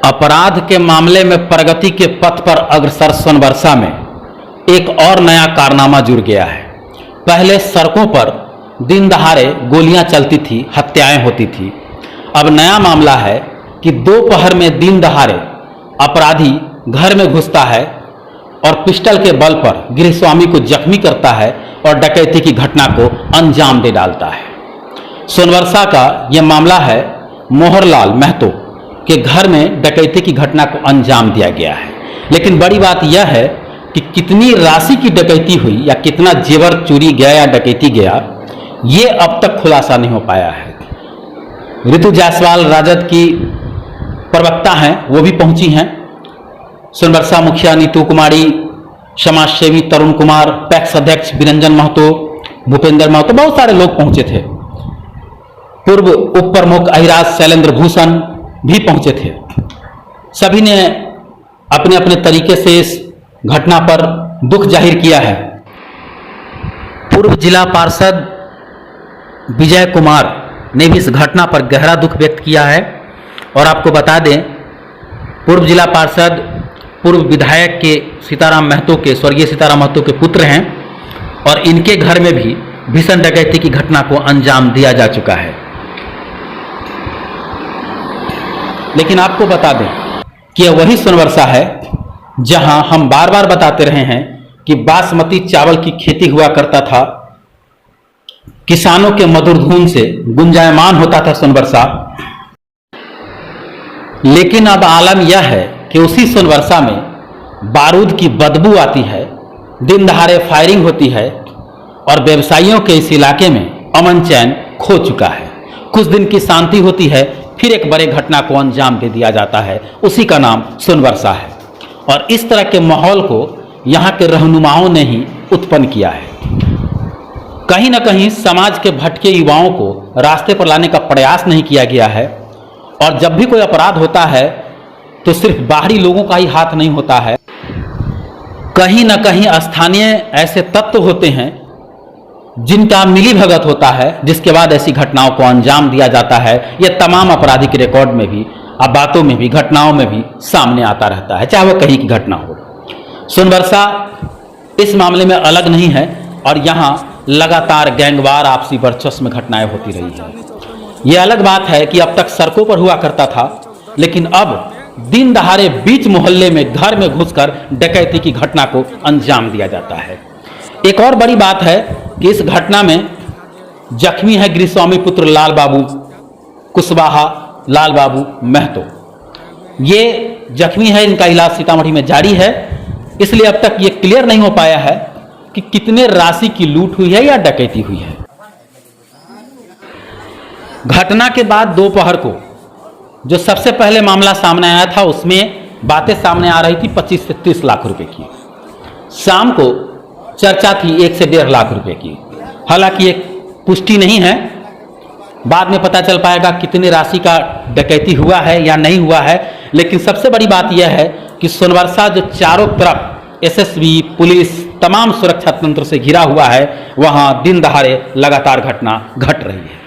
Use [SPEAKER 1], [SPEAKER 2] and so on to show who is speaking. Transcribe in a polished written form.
[SPEAKER 1] अपराध के मामले में प्रगति के पथ पर अग्रसर सोनबरसा में एक और नया कारनामा जुड़ गया है। पहले सड़कों पर दिन दहाड़े गोलियां चलती थी, हत्याएं होती थी। अब नया मामला है कि दोपहर में दिन दहाड़े अपराधी घर में घुसता है और पिस्टल के बल पर गृहस्वामी को जख्मी करता है और डकैती की घटना को अंजाम दे डालता है। सोनबरसा का यह मामला है। मोहरलाल महतो के घर में डकैती की घटना को अंजाम दिया गया है। लेकिन बड़ी बात यह है कि कितनी राशि की डकैती हुई या कितना जेवर चोरी गया या डकैती गया, ये अब तक खुलासा नहीं हो पाया है। ऋतु जायसवाल राजद की प्रवक्ता हैं, वो भी पहुंची हैं। सोनबरसा मुखिया नीतू कुमारी, समाजसेवी तरुण कुमार, पैक्स अध्यक्ष बिरंजन महतो, भूपेंद्र महतो, बहुत सारे लोग पहुंचे थे। पूर्व उप प्रमुख अहिराज शैलेंद्र भूषण भी पहुंचे थे। सभी ने अपने अपने तरीके से इस घटना पर दुख जाहिर किया है। पूर्व जिला पार्षद विजय कुमार ने भी इस घटना पर गहरा दुख व्यक्त किया है। और आपको बता दें, पूर्व जिला पार्षद पूर्व विधायक के सीताराम महतो के, स्वर्गीय सीताराम महतो के पुत्र हैं और इनके घर में भी भीषण डकैती की घटना को अंजाम दिया जा चुका है। लेकिन आपको बता दें कि यह वही सोनबरसा है जहां हम बार बार बताते रहे हैं कि बासमती चावल की खेती हुआ करता था, किसानों के मधुर धुन से गुंजायमान होता था सोनबरसा। लेकिन अब आलम यह है कि उसी सोनबरसा में बारूद की बदबू आती है, दिन दहाड़े फायरिंग होती है और व्यवसायियों के इस इलाके में अमन चैन खो चुका है। कुछ दिन की शांति होती है, फिर एक बड़े घटना को अंजाम दे दिया जाता है। उसी का नाम सोनबरसा है और इस तरह के माहौल को यहाँ के रहनुमाओं ने ही उत्पन्न किया है। कहीं ना कहीं समाज के भटके युवाओं को रास्ते पर लाने का प्रयास नहीं किया गया है। और जब भी कोई अपराध होता है तो सिर्फ बाहरी लोगों का ही हाथ नहीं होता है, कहीं ना कहीं स्थानीय ऐसे तत्व होते हैं जिनका मिली भगत होता है, जिसके बाद ऐसी घटनाओं को अंजाम दिया जाता है। यह तमाम आपराधिक रिकॉर्ड में भी, अब बातों में भी, घटनाओं में भी सामने आता रहता है, चाहे वो कहीं की घटना हो। सोनबरसा इस मामले में अलग नहीं है और यहाँ लगातार गैंगवार आपसी वर्चस्व में घटनाएं होती रही हैं। यह अलग बात है कि अब तक सड़कों पर हुआ करता था, लेकिन अब दिन दहाड़े बीच मोहल्ले में घर में घुसकर डकैती की घटना को अंजाम दिया जाता है। एक और बड़ी बात है कि इस घटना में जख्मी है गृहस्वामी पुत्र लाल बाबू कुशवाहा, लाल बाबू महतो। ये जख्मी है, इनका इलाज सीतामढ़ी में जारी है। इसलिए अब तक ये क्लियर नहीं हो पाया है कि कितने राशि की लूट हुई है या डकैती हुई है। घटना के बाद दोपहर को जो सबसे पहले मामला सामने आया था, उसमें बातें सामने आ रही थी 25 से 30 लाख रुपए की। शाम को चर्चा थी 1 से 1.5 लाख रुपए की। हालांकि एक पुष्टि नहीं है, बाद में पता चल पाएगा कितने राशि का डकैती हुआ है या नहीं हुआ है। लेकिन सबसे बड़ी बात यह है कि सोनबरसा जो चारों तरफ एसएसबी, पुलिस, तमाम सुरक्षा तंत्र से घिरा हुआ है, वहां दिन दहाड़े लगातार घटना घट रही है।